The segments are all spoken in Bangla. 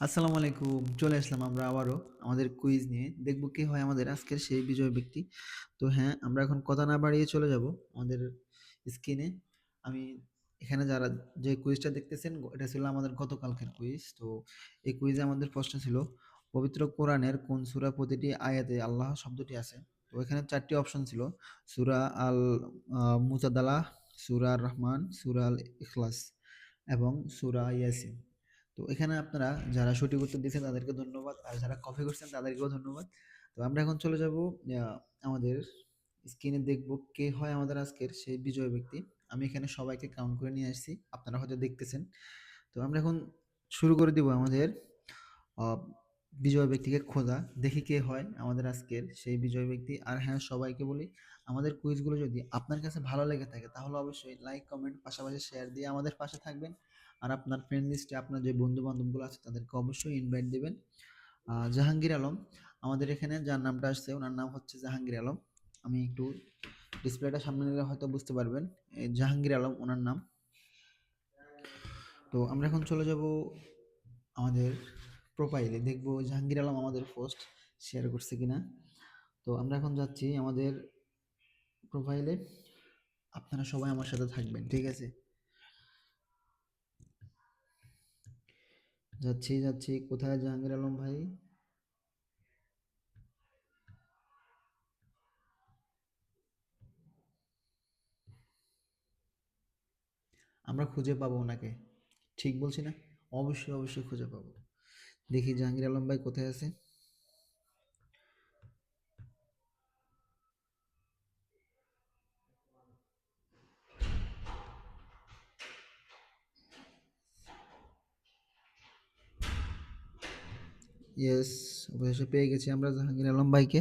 আসসালামু আলাইকুম। চলে আসলাম আমরা আবারও আমাদের কুইজ নিয়ে। দেখব কে হয় আমাদের আজকের সেই বিজয়ী ব্যক্তি। তো হ্যাঁ, আমরা এখন কথা না বাড়িয়ে চলে যাব আমাদের স্ক্রিনে। আমি এখানে যারা যে কুইজটা দেখতেছেন এটা ছিল আমাদের গতকালকের কুইজ। তো এই কুইজে আমাদের প্রশ্ন ছিল পবিত্র কোরআনের কোন সূরা প্রতিটি আয়াতে আল্লাহ শব্দটি আছে? তো এখানে ৪ টি অপশন ছিল। সূরা আল মুজাদালাহ, সূরা আর রহমান, সূরা আল ইখলাস এবং সূরা ইয়াসিন। তো এখানে আপনারা যারা সঠিক উত্তর দিয়েছেন তাদেরকে ধন্যবাদ, আর যারা কপি করছেন তাদেরকেও ধন্যবাদ। তো আমরা এখন চলে যাব আমাদের স্ক্রিনে, দেখব কে হয় আমাদের আজকের সেই বিজয় ব্যক্তি। আমি এখানে সবাইকে কাউন্ট করে নিয়ে আসছি, আপনারা হয়তো দেখতেছেন। তো আমরা এখন শুরু করে দিব আমাদের আহ, বিজয় ব্যক্তিকে খোঁজা, দেখি কে হয় আমাদের আজকের সেই বিজয় ব্যক্তি। আর হ্যাঁ, সবাইকে বলি, আমাদের কুইজগুলো যদি আপনার কাছে ভালো লেগে থাকে তাহলে অবশ্যই লাইক, কমেন্ট, পাশাপাশি শেয়ার দিয়ে আমাদের পাশে থাকবেন। আর আপনার ফ্রেন্ড লিস্টে আপনার যে বন্ধু বান্ধবগুলো আছে তাদেরকে অবশ্যই ইনভাইট দিবেন। জাহাঙ্গীর আলম আমাদের এখানে যার নামটা আসছে, ওনার নাম হচ্ছে জাহাঙ্গীর আলম। আমি একটু ডিসপ্লেটা সামনে নিলে হয়তো বুঝতে পারবেন, এই জাহাঙ্গীর আলম ওনার নাম। তো আমরা এখন চলে যাব আমাদের প্রোফাইলে, দেখব জাহাঙ্গীর আলম আমাদের পোস্ট শেয়ার করছে কিনা। তো আমরা এখন যাচ্ছি আমাদের প্রোফাইলে, আপনারা সবাই আমার সাথে থাকবেন, ঠিক আছে? যাচ্ছি যাচ্ছি, কোথায় জাহাঙ্গীর আলম ভাই? আমরা খুঁজে পাবো ওনাকে, ঠিক বলছি না? অবশ্যই অবশ্যই খুঁজে পাবো। দেখি জাহাঙ্গীর আলম ভাই কোথায় আছে। ইয়েস, অবশেষে পেয়ে গেছি আমরা জাহাঙ্গীর আলম ভাইকে।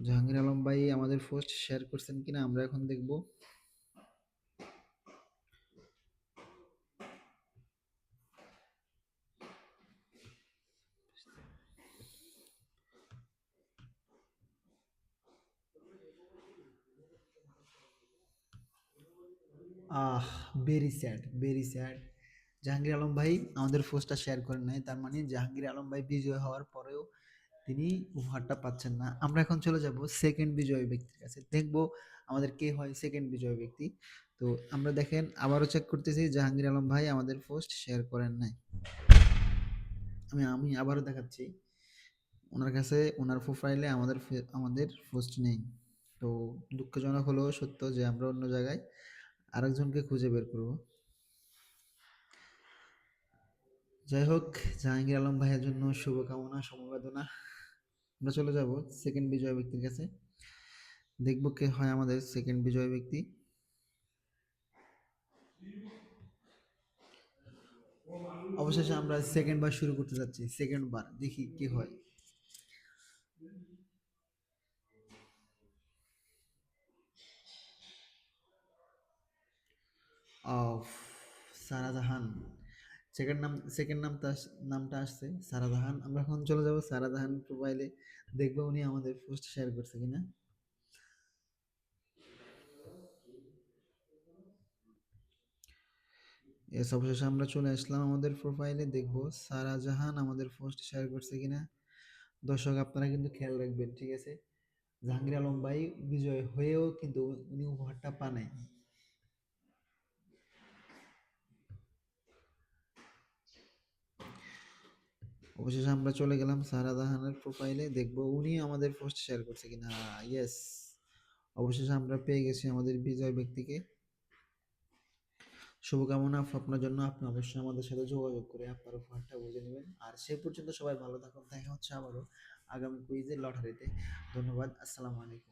জাহাঙ্গীর আলম ভাই আমাদের পোস্ট শেয়ার করছেন কিনা আমরা এখন দেখব। Ah, very sad, very sad. Jahangir Alam ভাই আমাদের পোস্টটা শেয়ার করেন নাই, তার মানে জাহাঙ্গীর আলম ভাই বিজয় হওয়ার পরেও তিনি উপহারটা পাচ্ছেন না। আমরা এখন চলে যাব সেকেন্ড বিজয়ী ব্যক্তির কাছে, দেখব আমাদের কে হয় সেকেন্ড বিজয়ী ব্যক্তি। তো আমরা দেখেন আবারও চেক করতেছি, জাহাঙ্গীর আলম ভাই আমাদের পোস্ট শেয়ার করেন নাই। আমি আমি আবারও দেখাচ্ছি, ওনার কাছে ওনার প্রোফাইলে আমাদের পোস্ট নেই। তো দুঃখজনক হলেও সত্য যে আমরা অন্য জায়গায় আরেকজনকে খুঁজে বের করব। যাই হোক, জাহাঙ্গীর আলম ভাইয়ের জন্য শুভকামনা, সমবেদনা। আমরা চলে যাব সেকেন্ড বিজয় ব্যক্তির কাছে, দেখব কে হয় আমাদের সেকেন্ড বিজয় ব্যক্তি। অবশেষে আমরা সেকেন্ড বার শুরু করতে যাচ্ছি, সেকেন্ড বার দেখি কি হয়। অফ, সারাজাহান। নামটা আসছে সারাজাহান। আমরা এখন চলে যাব সারাজাহান প্রোফাইলে, দেখবো উনি আমাদের পোস্ট শেয়ার করছে কিনা। এস, অবশেষে আমরা চলে আসলাম আমাদের প্রোফাইলে, দেখবো সারাজাহান আমাদের পোস্ট শেয়ার করছে কিনা। দর্শক আপনারা কিন্তু খেয়াল রাখবেন, ঠিক আছে? জাহাঙ্গীর আলম ভাই বিজয় হয়েও কিন্তু উনি উপহারটা পান নাই। অবশেষে আমরা চলে গেলাম সারাজাহানের প্রোফাইলে, দেখবো উনি আমাদের পোস্ট শেয়ার করছে কিনা। ইয়েস, অবশেষে আমরা পেয়ে গেছি আমাদের বিজয় ব্যক্তিকে। শুভকামনা আপনার জন্য, আপনি অবশ্যই আমাদের সাথে যোগাযোগ করে আপনার উপহারটা বুঝে নেবেন। আর সে পর্যন্ত সবাই ভালো থাকুন, দেখা হচ্ছে আবারও আগামী কুইজের লটারিতে। ধন্যবাদ, আসসালামু আলাইকুম।